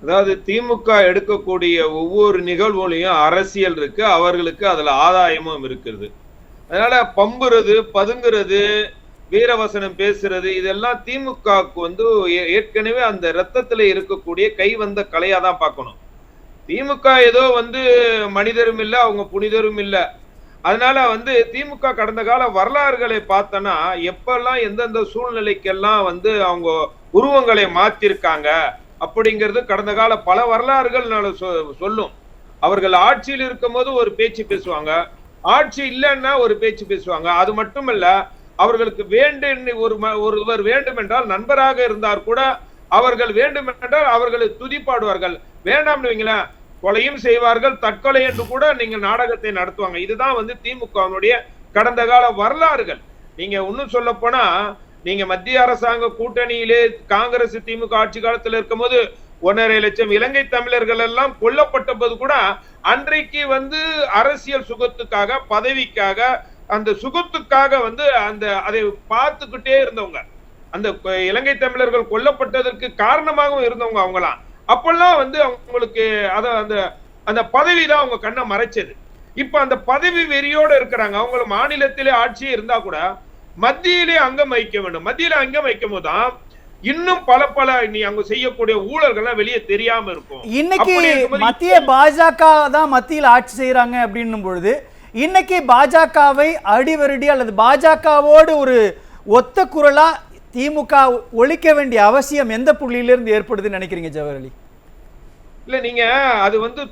அதாவது திமுக எடுக்கக்கூடிய ஒவ்வொரு நிகழ்வுலையும் அரசியல் இருக்கு, அவர்களுக்கு அதுல ஆதாயமும் இருக்கிறது. அதனால பம்புறது, பதுங்குறது, வீரவசனம் பேசுறது இதெல்லாம் திமுகவுக்கு வந்து ஏற்கனவே அந்த ரத்தத்துல இருக்கக்கூடிய கை வந்த கலையா தான் பார்க்கணும். திமுக ஏதோ வந்து மனிதரும் இல்ல, அவங்க புனிதரும் இல்ல. அதனால வந்து திமுக கடந்த கால வரலாறுகளை பார்த்தோன்னா எப்பெல்லாம் எந்தெந்த சூழ்நிலைக்கெல்லாம் வந்து அவங்க உருவங்களை மாத்திருக்காங்க அப்படிங்கிறது கடந்த கால பல வரலாறுகள் சொல்லும். அவர்கள் ஆட்சியில் இருக்கும் போது ஒரு பேச்சு பேசுவாங்க, ஆட்சி இல்லைன்னா ஒரு பேச்சு பேசுவாங்க. அது மட்டுமல்ல, அவர்களுக்கு ஒருவர் வேண்டும் என்றால் நண்பராக இருந்தார் கூட அவர்கள் வேண்டும் என்றால் அவர்களை துதிப்பாடுவார்கள். வேண்டாம்னு வைங்களேன், கொலையும் செய்வார்கள், தற்கொலை என்று கூட நீங்க நாடகத்தை நடத்துவாங்க. இதுதான் வந்து திமுகவினுடைய கடந்த கால வரலாறுகள். நீங்க இன்னும் சொல்ல போனா, நீங்க மத்திய அரசாங்க கூட்டணியிலே காங்கிரஸ் திமுக ஆட்சி காலத்தில் இருக்கும்போது 1.5 லட்சம் இலங்கை தமிழர்கள் எல்லாம் கொல்லப்பட்ட போது கூட அன்றைக்கு வந்து அரசியல் சுகத்துக்காக, பதவிக்காக, அந்த சுகத்துக்காக வந்து அதை பார்த்துக்கிட்டே இருந்தவங்க, அந்த இலங்கை தமிழர்கள் கொல்லப்பட்டதற்கு காரணமாகவும் இருந்தவங்க அவங்களாம். அப்பெல்லாம் வந்து அவங்களுக்கு அந்த பதவி தான் அவங்க கண்ணை மறைச்சது. இப்ப அந்த பதவி வெறியோட இருக்கிறாங்க. அவங்க மாநிலத்திலே ஆட்சியே இருந்தா கூட மத்தியிலே அங்கம் வைக்க வேண்டும். மத்தியில அங்கம் வைக்கும் போதுதான் இன்னும் பல நீ அங்க செய்யக்கூடிய ஊழல்கள் வெளியே தெரியாம இருக்கும். இன்னைக்கு மத்திய பாஜக தான் மத்தியில் ஆட்சி செய்யறாங்க அப்படின்னும் பொழுது இன்னைக்கு பாஜகவை அடிவருடி அல்லது பாஜகவோடு ஒரு ஒத்த குரலா திமுக ஒழிக்க வேண்டிய அவசியம் எந்த புள்ளியிலிருந்து ஏற்படுதுன்னு நினைக்கிறீங்க ஜவஹர் அலி? இல்ல, நீங்க அது வந்து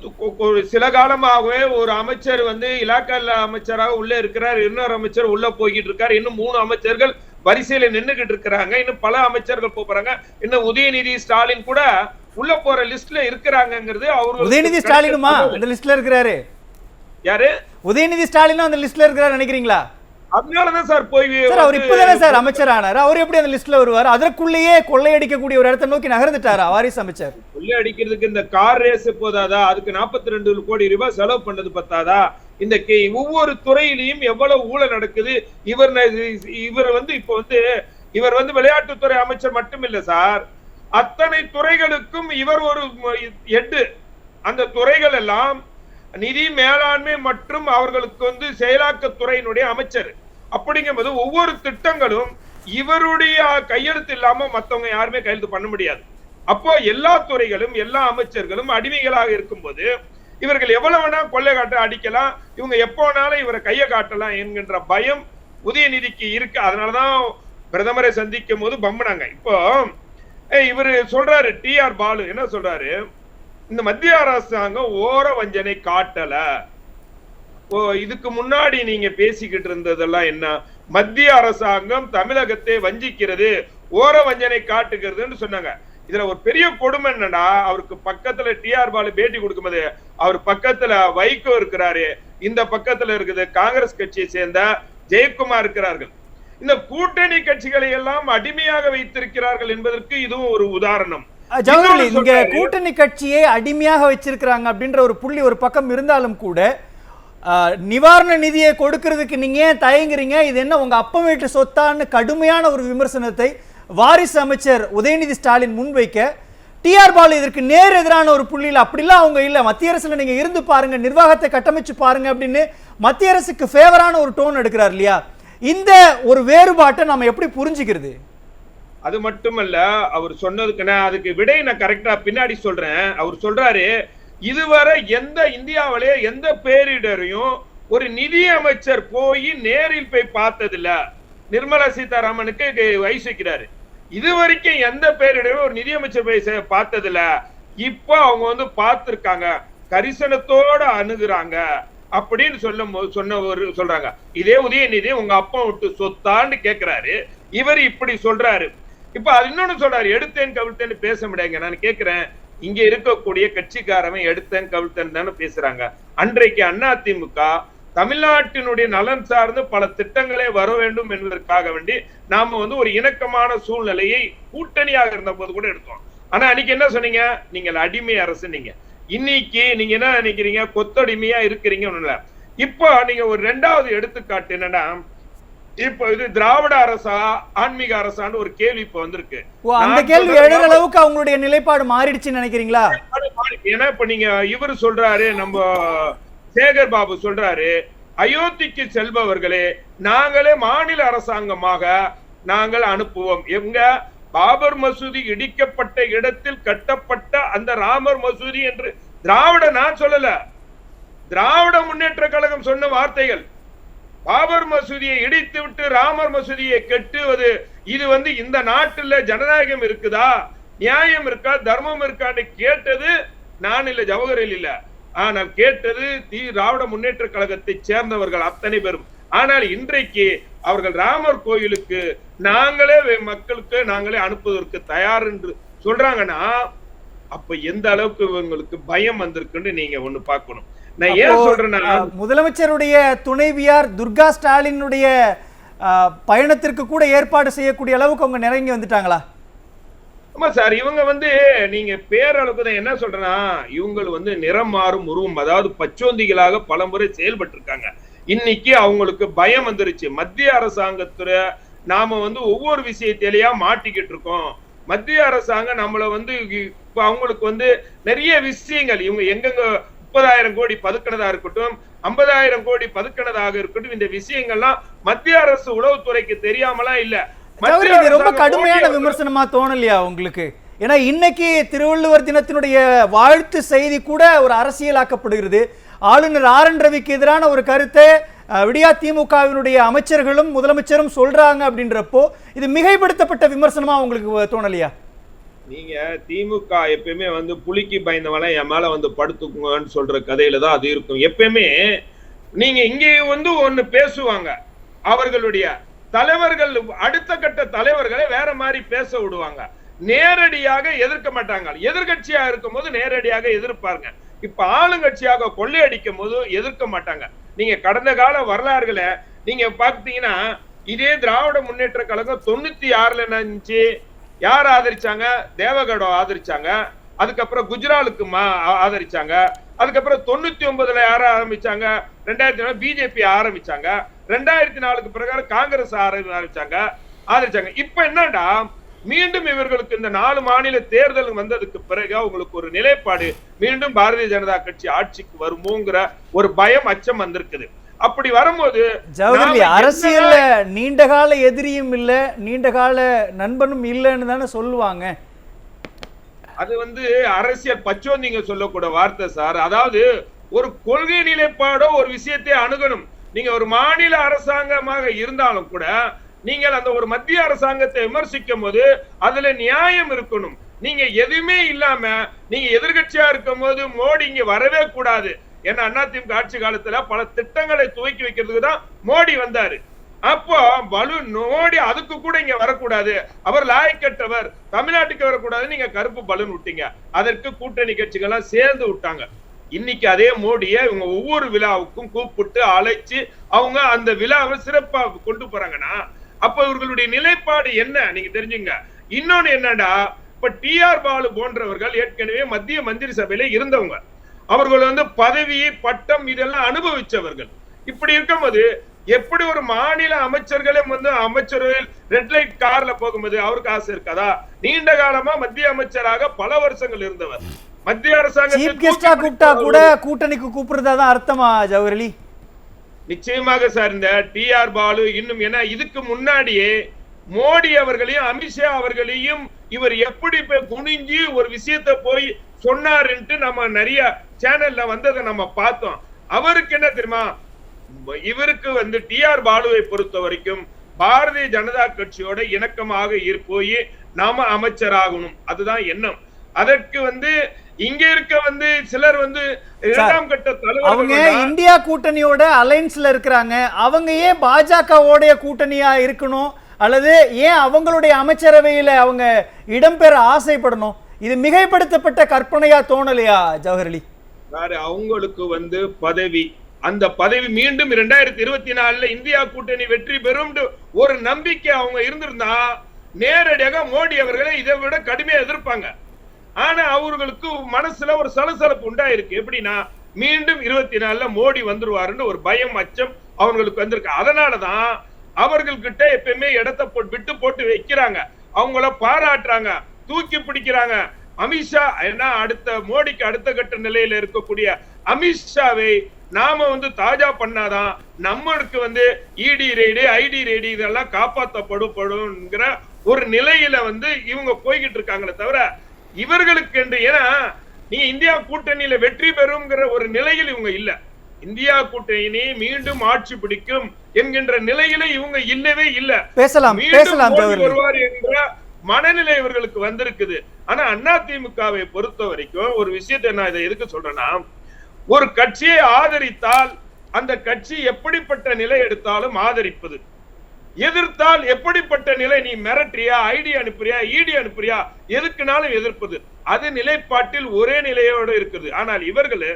சில காலமாகவே ஒரு அமைச்சர் வந்து இலாக்கா அமைச்சராக உள்ள இருக்கிறார், இன்னொரு அமைச்சர் உள்ள போய்கிட்டு இருக்காரு, இன்னும் 3 அமைச்சர்கள் வரிசையில நின்றுகிட்டு இருக்கிறாங்க, இன்னும் பல அமைச்சர்கள் போறாங்க, இன்னும் உதயநிதி ஸ்டாலின் கூட உள்ள போற லிஸ்ட்ல இருக்கிறாங்கிறது. அவரு உதயநிதி ஸ்டாலினுமா அந்த லிஸ்ட்ல இருக்கிறாரு? யாரு உதயநிதி ஸ்டாலினும் அந்த லிஸ்ட்ல இருக்கிறாரு நினைக்கிறீங்களா? அதனாலதான் சார் போய் அவர் இப்பதானே சார் அமைச்சர் ஆனாரு, அவர் எப்படி அந்த லிஸ்ட்ல வருவார்? அதற்குள்ளேயே கொள்ளையடிக்கக்கூடிய ஒரு இடத்தை நோக்கி நகர்ந்துட்டாரா வாரிசு அமைச்சர்? கொள்ளையடிக்கிறதுக்கு இந்த கார் ரேஸ் போதாதா? அதுக்கு 42 கோடி ரூபாய் செலவு பண்ணது பத்தாதா? இந்த ஒவ்வொரு துறையிலையும் எவ்வளவு ஊழல் நடக்குது. இவர் வந்து இப்ப வந்து இவர் வந்து விளையாட்டுத்துறை அமைச்சர் மட்டும் இல்ல சார், அத்தனை துறைகளுக்கும் இவர் ஒரு ஹெட். அந்த துறைகள் எல்லாம் நிதி மேலாண்மை மற்றும் அவர்களுக்கு வந்து செயலாக்கத்துறையினுடைய அமைச்சர். அப்படிங்கும்போது ஒவ்வொரு திட்டங்களும் இவருடைய கையெழுத்து இல்லாம மத்தவங்க யாருமே கையெழுத்து பண்ண முடியாது. அப்போ எல்லா துறைகளும் எல்லா அமைச்சர்களும் அடிமைகளாக இருக்கும்போது இவர்கள் எவ்வளவு வேணா கொள்ளை காட்ட அடிக்கலாம், இவங்க எப்போ வேணாலும் இவரை கையை காட்டலாம் என்கின்ற பயம் உதயநிதிக்கு இருக்கு. அதனாலதான் பிரதமரை சந்திக்கும் போது பம்புனாங்க. இப்போ இவரு சொல்றாரு, TR பாலு என்ன சொல்றாரு, இந்த மத்திய அரசாங்கம் ஓர வஞ்சனை காட்டல. இதுக்கு முன்னாடி நீங்க பேசிக்கிட்டு இருந்ததெல்லாம் என்ன? மத்திய அரசாங்கம் தமிழகத்தை வஞ்சிக்கிறது, ஓர வஞ்சனை காட்டுகிறதுன்னு சொன்னாங்க. இதுல ஒரு பெரிய கொடுமை என்னன்னா, அவருக்கு பக்கத்துல TR பாலு பேட்டி கொடுக்கும்போது அவர் பக்கத்துல வைகோ இருக்கிறாரு, இந்த பக்கத்துல இருக்குது காங்கிரஸ் கட்சியை சேர்ந்த ஜெயக்குமார் இருக்கிறார்கள். இந்த கூட்டணி கட்சிகளை எல்லாம் அடிமையாக வைத்திருக்கிறார்கள் என்பதற்கு இதுவும் ஒரு உதாரணம். ஜவஹர்லி, இங்க கூட்டணி கட்சியை அடிமையாக வச்சிருக்கிறாங்க அப்படின்ற ஒரு புள்ளி ஒரு பக்கம் இருந்தாலும் கூட நிவாரண நிதியை கொடுக்கிறதுக்கு நீங்க ஏன் தயங்குறீங்க? இது என்ன உங்க அப்பா வீட்டு சொத்தான்னு கடுமையான ஒரு விமர்சனத்தை வாரிசு அமைச்சர் உதயநிதி ஸ்டாலின் முன்வைக்க, TR பாலு இதற்கு நேர் எதிரான ஒரு புள்ளியில் அப்படிலாம் அவங்க இல்ல, மத்திய அரசுல நீங்க இருந்து பாருங்க, நிர்வாகத்தை கட்டமைச்சு பாருங்க அப்படின்னு மத்திய அரசுக்கு ஃபேவரான ஒரு டோன் எடுக்கிறார் இல்லையா? இந்த ஒரு வேறுபாட்டை நாம எப்படி புரிஞ்சுக்கிறது? அது மட்டுமல்ல, அவர் சொன்னதுக்கு நான் அதுக்கு விடை நான் கரெக்டா பின்னாடி சொல்றேன். அவர் சொல்றாரு, இதுவரை எந்த இந்தியாவிலே எந்த பேரிடரையும் ஒரு நிதி அமைச்சர் போய் நேரில் போய் பார்த்ததில்ல. நிர்மலா சீதாராமனுக்கு வயசு வைக்கிறாரு, இது வரைக்கும் எந்த பேரிடரும் ஒரு நிதியமைச்சர் போய் பார்த்ததில்ல. இப்போ அவங்க வந்து பார்த்திருக்காங்க, கரிசனத்தோட அணுகுறாங்க அப்படின்னு சொல்றாங்க. இதே உதயநிதி உங்க அப்பா விட்டு சொத்தான்னு கேட்கிறாரு, இவர் இப்படி சொல்றாரு. இப்ப அது இன்னொன்னு சொல்றாரு, எடுத்தேன் கவிழ்த்தேன்னு பேச முடியாங்க. நான் கேட்கிறேன், இங்க இருக்கக்கூடிய கட்சிக்காரவன் எடுத்தேன் கவிழ்த்தேன் தானே பேசுறாங்க. அன்றைக்கு அதிமுக தமிழ்நாட்டினுடைய நலன் சார்ந்து பல திட்டங்களே வர வேண்டும் என்பதற்காக வேண்டி நாம வந்து ஒரு இணக்கமான சூழ்நிலையை கூட்டணியாக இருந்த போது கூட எடுத்தோம். ஆனா அன்னைக்கு என்ன சொன்னீங்க, நீங்கள் அடிமை அரசு. நீங்க இன்னைக்கு நீங்க என்ன நினைக்கிறீங்க, கொத்தடிமையா இருக்கிறீங்க. இப்போ நீங்க ஒரு 2வது எடுத்துக்காட்டு என்னன்னா, இப்ப இது திராவிட அரசா ஆன்மீக அரசான்னு ஒரு கேள்வி இப்ப வந்திருக்கு. அந்த கேள்வி எழுற அளவுக்கு அவங்களுடைய நிலைப்பாடு மாறிடுச்சுன்னு நினைக்கிறீங்களா? ஏன்னா இப்ப நீங்க இவரு சொல்றாரு, நம்ம சேகர் பாபு சொல்றாரு, அயோத்திக்கு செல்பவர்களே நாங்களே மாநில அரசாங்கமாக நாங்கள் அனுப்புவோம். எங்க பாபர் மசூதி இடிக்கப்பட்ட இடத்தில் கட்டப்பட்ட அந்த ராமர் மசூதி என்று திராவிட நான் சொல்லல, திராவிட முன்னேற்ற கழகம் சொன்ன வார்த்தைகள். பாபர் மசூதியை இடித்து விட்டு ராமர் மசூதியை கட்டுவது, இது இந்த நாட்டுல ஜனநாயகம் இருக்குதா, நியாயம் இருக்கா, தர்மம் இருக்கான்னு கேட்டது நான் இல்ல, ஜவஹரில் இல்ல. ஆனால் கேட்டது திராவிட முன்னேற்ற கழகத்தை சேர்ந்தவர்கள் அத்தனை பேரும். ஆனால் இன்றைக்கு அவர்கள் ராமர் கோயிலுக்கு நாங்களே மக்களுக்கு நாங்களே அனுப்புவதற்கு தயார் என்று சொல்றாங்கன்னா அப்ப எந்த அளவுக்கு இவங்களுக்கு பயம் வந்திருக்குன்னு நீங்க ஒண்ணு பார்க்கணும். நான் ஏன் சொல்றேன்னா, முதலமைச்சருடைய துணைவியார் துர்கா ஸ்டாலினுடைய பயணத்திற்கு கூட ஏற்பாடு செய்யக்கூடிய அளவுக்கு அவங்க நெருங்கி வந்துட்டாங்களா? ஆமா சார், இவங்க நீங்க பேரளவுக்கு தான் என்ன சொல்றேன்னா, இவங்க நிறம் மாறும் உருவம், அதாவது பச்சோந்திகளாக பலமுறை செயல்பட்டு இருக்காங்க. இன்னைக்கு அவங்களுக்கு பயம் வந்துருச்சு. மத்திய அரசாங்கத்துல நாம ஒவ்வொரு விஷயத்திலேயா மாட்டிக்கிட்டு இருக்கோம். மத்திய அரசாங்கம் நம்மள இப்ப அவங்களுக்கு நிறைய விஷயங்கள் இவங்க எங்கெங்க 30,000 கோடி பதுக்கினதா இருக்கட்டும், 50,000 கோடி பதுக்கினதாக இருக்கட்டும், இந்த விஷயங்கள்லாம் மத்திய அரசு உளவுத்துறைக்கு தெரியாமலாம் இல்ல. இது ரொம்ப கடுமையான விமர்சனமா தோணலையா உங்களுக்கு? ஏன்னா இன்னைக்கு திருவள்ளுவர் தினத்தினுடைய வாழ்த்து செய்தி கூட ஒரு அரசியலாக்கப்படுகிறது. ஆளுநர் ஆர்.என். ரவிக்கு எதிரான ஒரு கருத்தை விடியா திமுகவினுடைய அமைச்சர்களும் முதலமைச்சரும் சொல்றாங்க அப்படின்றப்போ இது மிகைப்படுத்தப்பட்ட விமர்சனமா உங்களுக்கு தோணலையா? நீங்க திமுக எப்பயுமே புலிக்கு பயந்தவன என் மேல படுத்துக்குங்கன்னு சொல்ற கதையில தான் அது இருக்கும். எப்பயுமே நீங்க இங்கே ஒண்ணு பேசுவாங்க, அவர்களுடைய தலைவர்கள் அடுத்த கட்ட தலைவர்களை வேற மாதிரி பேச விடுவாங்க, நேரடியாக எதிர்க்க மாட்டாங்க. எதிர்கட்சியா இருக்கும் போது நேரடியாக எதிர்ப்பாங்க. இப்ப ஆளுங்கட்சியாக கொள்ளையடிக்கும் போது எதிர்க்க மாட்டாங்க. நீங்க கடந்த கால வரலாறுகளை நீங்க பாத்தீங்கன்னா, இதே திராவிட முன்னேற்ற கழகம் 96ல நினைச்சு யார் ஆதரிச்சாங்க? தேவகவுடா ஆதரிச்சாங்க. அதுக்கப்புறம் குஜராலுக்கு ஆதரிச்சாங்க. அதுக்கப்புறம் 99ல யார ஆரம்பிச்சாங்க? 2004 பிஜேபி ஆரம்பிச்சாங்க. 2004க்கு பிரகாரம் காங்கிரஸ் ஆதரிச்சாங்க. இப்ப என்னடா, மீண்டும் இவர்களுக்கு இந்த 4 மாநில தேர்தல் வந்ததுக்கு பிறகு அவங்களுக்கு ஒரு நிலைப்பாடு, மீண்டும் பாரதிய ஜனதா கட்சி ஆட்சிக்கு வருமோங்கிற ஒரு பயம், அச்சம் வந்திருக்குது. அப்படி வரும்போது ஜவஹர்லி அரசியல்ல நீண்டகால எதிரியும் இல்ல, நீண்டகால நண்பனும் இல்லைன்னு தானே சொல்லுவாங்க. அது அரசியல் பச்சோந்திங்க சொல்லக்கூடிய வார்த்தை சார். அதாவது ஒரு கொள்கை நிலைப்பாடோ ஒரு விஷயத்தை அணுகணும். நீங்க ஒரு மாநில அரசாங்கமாக இருந்தாலும் கூட நீங்கள் அந்த ஒரு மத்திய அரசாங்கத்தை விமர்சிக்கும் போது அதுல நியாயம் இருக்கணும். நீங்க எதுவுமே இல்லாம நீங்க எதிர்கட்சியா இருக்கும் போது மோடி இங்க வரவே கூடாது. ஏன்னா அதிமுக ஆட்சி காலத்துல பல திட்டங்களை துவக்கி வைக்கிறதுக்கு தான் மோடி வந்தாரு. அப்போ மோடி அதுக்கு கூட இங்க வரக்கூடாது, அவர் லாய்க்கட்டவர், தமிழ்நாட்டுக்கு வரக்கூடாது, நீங்க கருப்பு பலூன் விட்டீங்க. அதற்கு கூட்டணி கட்சிகள்லாம் சேர்ந்து விட்டாங்க. இன்னைக்கு அதே மோடியை இவங்க ஒவ்வொரு விழாவுக்கும் கூப்பிட்டு அழைச்சு அவங்க அந்த விழாவை சிறப்பா கொண்டு போறாங்கன்னா அப்ப இவர்களுடைய நிலைப்பாடு என்ன நீங்க தெரிஞ்சுங்க. இன்னொன்னு என்னடா, இப்ப டி.ஆர். பாலு போன்றவர்கள் ஏற்கனவே மத்திய மந்திரி சபையில இருந்தவங்க, அவர்கள் பதவி பட்டம் இதெல்லாம் அனுபவிச்சவர்கள். இப்படி இருக்கும்போது எப்படி ஒரு மாநில அமைச்சர்களும் அமைச்சர்கள் ரெட் லைட் கார்ல போகும்போது அவருக்கு ஆசை இருக்காதா? நீண்ட காலமா மத்திய அமைச்சராக பல வருஷங்கள் இருந்தவர், மத்திய அரசாங்கத்தை கூட கூட்டணிக்கு கூப்பிடுறதா தான் அர்த்தமா ஜவஹர்லி? நிச்சயமாக சார். இந்த டி.ஆர். பாலு இன்னும் ஏன்னா இதுக்கு முன்னாடியே மோடி அவர்களையும் அமித்ஷா அவர்களையும் இவர் எப்படி குனிஞ்சு ஒரு விஷயத்த போய் சொன்னாருன்ட்டு நம்ம நிறைய சேனல்ல வந்ததை நம்ம பார்த்தோம். அவருக்கு என்ன தெரியுமா, இவருக்கு டி.ஆர். பாலுவை பொறுத்த வரைக்கும் பாரதிய ஜனதா கட்சியோட இணக்கமாக போய் நாம அமைச்சராகணும், அதுதான் எண்ணம். அதற்கு இங்க இருக்க சிலர் இரண்டாம் கட்ட தலைவர், அவங்க இந்தியா கூட்டணியோட அலைன்ஸ்ல இருக்கிறாங்க, அவங்க ஏன் பாஜகவோட கூட்டணியா இருக்கணும், அல்லது ஏன் அவங்களுடைய அமைச்சரவையில அவங்க இடம்பெற ஆசைப்படணும்? இது மிகைப்படுத்தப்பட்ட கற்பனையா தோணலையா ஜவஹர்லி? அவங்களுக்கு பதவி, அந்த பதவி மீண்டும் 2024ல இந்தியா கூட்டணி வெற்றி பெறும் ஒரு நம்பிக்கை அவங்க இருந்திருந்தா நேரடியாக மோடி அவர்களை இதை விட கடுமையா எதிர்ப்பாங்க. ஆனா அவர்களுக்கு மனசுல ஒரு சலசலப்பு உண்டாயிருக்கு. எப்படின்னா மீண்டும் 24ல மோடி வந்துருவாருன்னு ஒரு பயம், அச்சம் அவங்களுக்கு வந்திருக்கு. அதனாலதான் அவர்கள்கிட்ட எப்பயுமே இடத்தை விட்டு போட்டு வைக்கிறாங்க, அவங்கள பாராட்டுறாங்க, தூக்கி பிடிக்கிறாங்க. அமித்ஷா ஏன்னா அடுத்த மோடிக்கு அடுத்த கட்ட நிலையில இருக்கக்கூடிய அமித்ஷாவை நாம தாஜா பண்ணாதான் நம்மளுக்கு இடி ரெய்டு ஐடி ரெய்டு இதெல்லாம் காப்பாற்றப்படுங்கிற ஒரு நிலையில இவங்க போய்கிட்டு இருக்காங்களே தவிர இவர்களுக்கு என்று, ஏன்னா நீங்க இந்தியா கூட்டணியில வெற்றி பெறும்ங்கிற ஒரு நிலையில் இவங்க இல்ல. இந்தியா கூட்டணி மீண்டும் ஆட்சி பிடிக்கும் என்கின்ற நிலையில இவங்க இல்லவே இல்ல. பேசலாம் வருவார் என்ற மனநிலை இவர்களுக்கு வந்திருக்குது. ஆனா அதிமுகவை பொறுத்த வரைக்கும் ஒரு விஷயத்தை நான் இதை எதுக்கு சொல்றேன்னா, ஒரு கட்சியை ஆதரித்தால் அந்த கட்சி எப்படிப்பட்ட நிலை எடுத்தாலும் ஆதரிப்பது, எதிர்த்தால் எப்படிப்பட்ட நிலை, நீ மிரட்டுறியா, ஐடி அனுப்புறியா, இடி அனுப்புறியா, எதுக்குனாலும் எதிர்ப்பது, அது நிலைப்பாட்டில் ஒரே நிலையோடு இருக்குது. ஆனால் இவர்கள்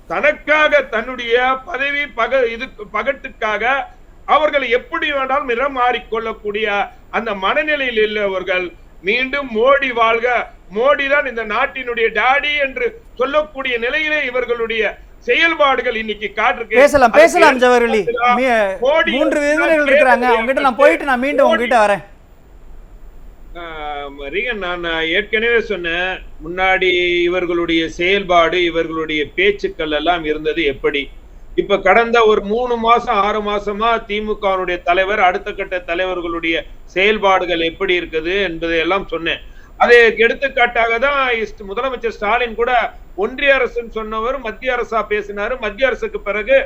தனக்காக தன்னுடைய பதவி பகட்டுக்காக அவர்கள் எப்படி வேண்டாலும் நிறம் மாறிக்கொள்ளக்கூடிய அந்த மனநிலையில் உள்ளவர்கள் மீண்டும் மோடி வாழ்க, மோடி தான் இந்த நாட்டினுடைய டாடி என்று சொல்லக்கூடிய நிலையிலே இவர்களுடைய செயல்பாடுகள் இன்னைக்கு காட்டுக்கு. பேசலாம் ஜவஹர்லி, 3 விருந்தினர்கள் இருக்காங்க, அவங்ககிட்ட நான் போயிட்டு நான் மீண்டும் உங்ககிட்ட வரேன். நான் ஏற்கனவே சொன்னேன், முன்னாடி இவர்களுடைய செயல்பாடு இவர்களுடைய பேச்சுக்கள் எல்லாம் இருந்தது எப்படி. இப்ப கடந்த ஒரு 3 மாசம் 6 மாசமா திமுக தலைவர் அடுத்த கட்ட தலைவர்களுடைய செயல்பாடுகள் எப்படி இருக்குது என்பதை எல்லாம் சொன்னேன். அதை எடுத்துக்காட்டாக தான் முதலமைச்சர் ஸ்டாலின் கூட ஒன்றிய அரசுன்னு சொன்னவர் மத்திய அரசா பேசினாரு, மத்திய அரசுக்கு பிறகு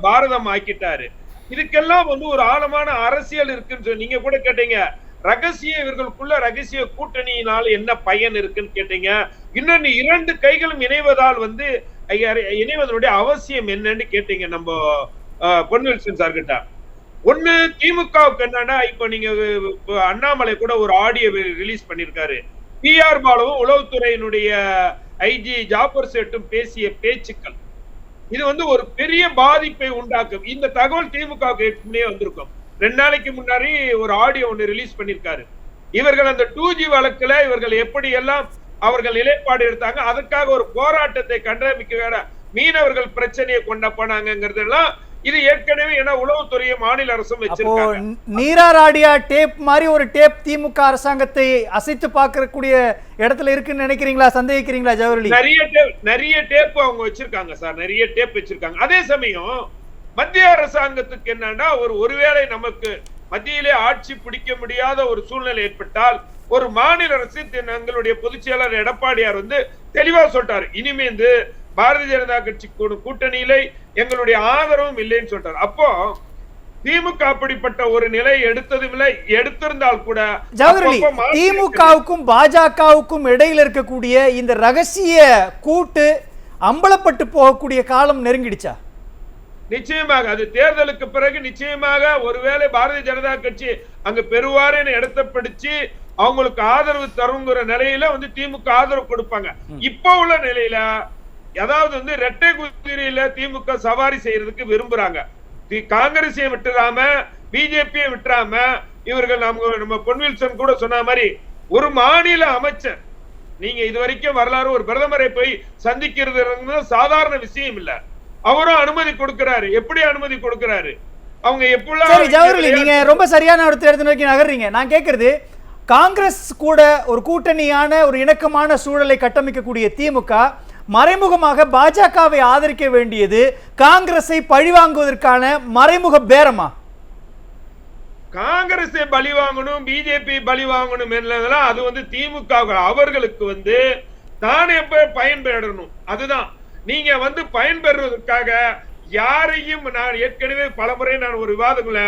பாரதம் ஆக்கிட்டாரு. இதுக்கெல்லாம் ஒரு ஆழமான அரசியல் இருக்குன்னு சொல்லி நீங்க கூட கேட்டீங்க. ரகசிய இவர்களுக்குள்ள ரகசிய கூட்டணியினால் என்ன பயன் இருக்குன்னு கேட்டீங்க. இன்னொன்னு 2 கைகளும் இணைவதால் இணைவதனுடைய அவசியம் என்னன்னு கேட்டீங்க நம்ம பொன்வேல்சன் சார் கிட்ட. ஒண்ணு திமுகவுக்கு என்னன்னா, இப்ப நீங்க அண்ணாமலை கூட ஒரு ஆடியோ ரிலீஸ் பண்ணிருக்காரு. PR பாலுவும் உளவுத்துறையினுடைய ஐஜி ஜாபர் சேட்டும் பேசிய பேச்சுக்கள் இது ஒரு பெரிய பாதிப்பை உண்டாக்கும். இந்த தகவல் திமுகவுக்கு ஏற்கனவே வந்திருக்கும். 2 நாளைக்கு முன்னாடி ஒரு ஆடியோ ஒன்று ரிலீஸ் பண்ணிருக்காரு. இவர்கள் அந்த 2G வழக்குல இவர்கள் எப்படி எல்லாம் அவர்கள் நிலைப்பாடு எடுத்தாங்க, அதுக்காக ஒரு போராட்டத்தை கண்டமைக்க மீனவர்கள் பிரச்சனையை கொண்ட போனாங்கிறதெல்லாம் இது ஏற்கனவே ஏன்னா உளவுத்துறையை மாநில அரசும் வச்சிருக்காங்க. நீராராடியா டேப் மாதிரி ஒரு டேப் திமுக அரசாங்கத்தை அசைத்து பார்க்கக்கூடிய இடத்துல இருக்குன்னு நினைக்கிறீங்களா, சந்தேகிக்கிறீங்களா ஜவஹர்லி? நிறைய டேப் அவங்க வச்சிருக்காங்க சார், நிறைய டேப் வச்சிருக்காங்க. அதே சமயம் மத்திய அரசாங்கத்துக்கு என்னன்னா, ஒருவேளை நமக்கு மத்தியிலே ஆட்சி பிடிக்க முடியாத ஒரு சூழ்நிலை ஏற்பட்டால் ஒரு மாநில அரசு எங்களுடைய பொதுச் செயலாளர் எடப்பாடியார் தெளிவா சொல்லிட்டாரு, இனிமே பாரதிய ஜனதா கட்சி கூட்டணியிலே எங்களுடைய ஆதரவும் இல்லைன்னு சொல்றாரு. அப்போ திமுக அப்படிப்பட்ட ஒரு நிலை எடுத்ததும் இல்லை, எடுத்திருந்தால் கூட ஜவஹர்லி திமுகவுக்கும் பாஜகவுக்கும் இடையில இருக்கக்கூடிய இந்த ரகசிய கூட்டு அம்பலப்பட்டு போகக்கூடிய காலம் நெருங்கிடுச்சா? நிச்சயமாக அது தேர்தலுக்கு பிறகு நிச்சயமாக ஒருவேளை பாரதிய ஜனதா கட்சி அங்க பெருவாரின இடத்தை பிடிச்சு அவங்களுக்கு ஆதரவு தருங்கிற நிலையில திமுக ஆதரவு கொடுப்பாங்க. இப்ப உள்ள நிலையில அதாவது இரட்டை குதிரையில திமுக சவாரி செய்யறதுக்கு விரும்புறாங்க. காங்கிரஸையும் விட்டுறாம பிஜேபியை விட்டுறாம இவர்கள் நம்ம பொன்வில்சன் கூட சொன்ன மாதிரி ஒரு மாநில அமைச்சர், நீங்க இதுவரைக்கும் வரலாறு ஒரு பிரதமரை போய் சந்திக்கிறது சாதாரண விஷயம் இல்ல. அவரும் அனுமதி கொடுக்கிறாரு. எப்படி அனுமதி கொடுக்கிறாரு அவங்க எப்படிலாம்? சரி ஜவஹர்லி, நீங்க ரொம்ப சரியான ஒரு தேர்தல் நோக்கி நகர்றீங்க. நான் கேட்கறது, காங்கிரஸ் கூட ஒரு கூட்டணியான ஒரு இணக்கமான சூழலை கட்டமைக்கக்கூடிய திமுக மறைமுகமாக பாஜகவை ஆதரிக்க வேண்டியது காங்கிரஸை பழிவாங்குவதற்கான மறைமுக பேரமா? காங்கிரஸை பலி வாங்கணும், பிஜேபி பலி வாங்கணும் என்பதெல்லாம் அது திமுக அவர்களுக்கு தானே பயன்பெறணும். அதுதான் நீங்க பயன்பெறுவதற்காக யாரையும், நான் ஏற்கனவே பலமுறை நான் ஒரு விவாதங்கள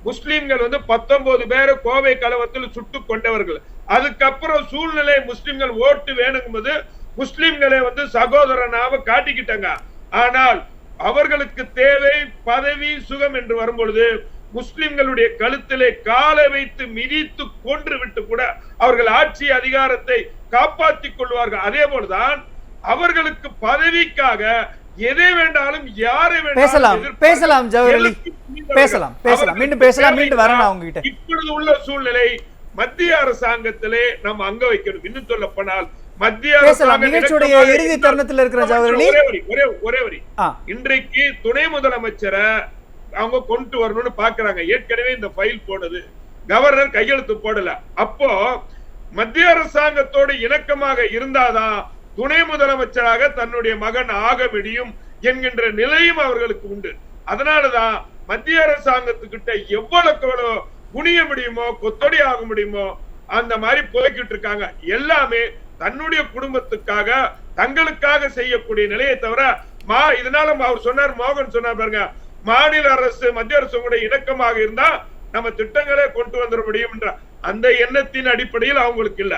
முஸ்லிம்கள் 19 பேர் கோவை கலவரத்தில் சுட்டு கொண்டவர்கள். அதுக்கப்புறம் சூழ்நிலை முஸ்லிம்கள் ஓட்டு வேணுங்கும்போது முஸ்லிம்களை சகோதரனாக காட்டிக்கிட்டாங்க. ஆனால் அவர்களுக்கு தேவை பதவி சுகம் என்று வரும்பொழுது முஸ்லிம்களுடைய கழுத்திலே காலை வைத்து மிதித்து கொன்று விட்டு கூட அவர்கள் ஆட்சி அதிகாரத்தை காப்பாற்றிக் கொள்வார்கள். அதே போலதான் அவர்களுக்கு பதவிக்காக எதை வேண்டாலும் யாரை பேசலாம் ஜவஹர்லி, பேசலாம் மீண்டும் பேசலாம், மீண்டும் வரணும் அவங்க கிட்ட. இப்பொழுது உள்ள சூழ்நிலை மத்திய அரசாங்கத்திலே நம்ம அங்க வைக்கணும். இன்னும் சொல்ல போனால் மத்திய நிகழ்ச்சியுடைய இறுதி தருணத்தில் இருக்கிற ஜவஹர்லி ஒரே வரி, இன்றைக்கு துணை முதலமைச்சரை அவங்க கொண்டு வரணும்னு பாக்குறாங்க. ஏற்கனவே இந்த ஃபைல் போனது, கவர்னர் கையெழுத்து போடல. அப்போ மத்திய அரசாங்கத்தோடு இணக்கமாக இருந்தாதான் துணை முதலமைச்சராக தன்னுடைய மகன் ஆக முடியும் என்கின்ற நிலையும் அவர்களுக்கு உண்டு. அதனாலதான் மத்திய அரசாங்கத்துக்கிட்ட எவ்வளவு குனிய முடியுமோ, கொத்தடி ஆக முடியுமோ அந்த மாதிரி போய்கிட்டு இருக்காங்க. எல்லாமே தன்னுடைய குடும்பத்துக்காக, தங்களுக்காக செய்யக்கூடிய நிலையை தவிர இதனால அவர் சொன்னார், மோகன் சொன்னார் பாருங்க, மாநில அரசு மத்திய அரசு கூட இணக்கமாக இருந்தா நம்ம திட்டங்களே கொண்டு வந்துட முடியும் என்ற அந்த எண்ணத்தின் அடிப்படையில் அவங்களுக்கு இல்ல.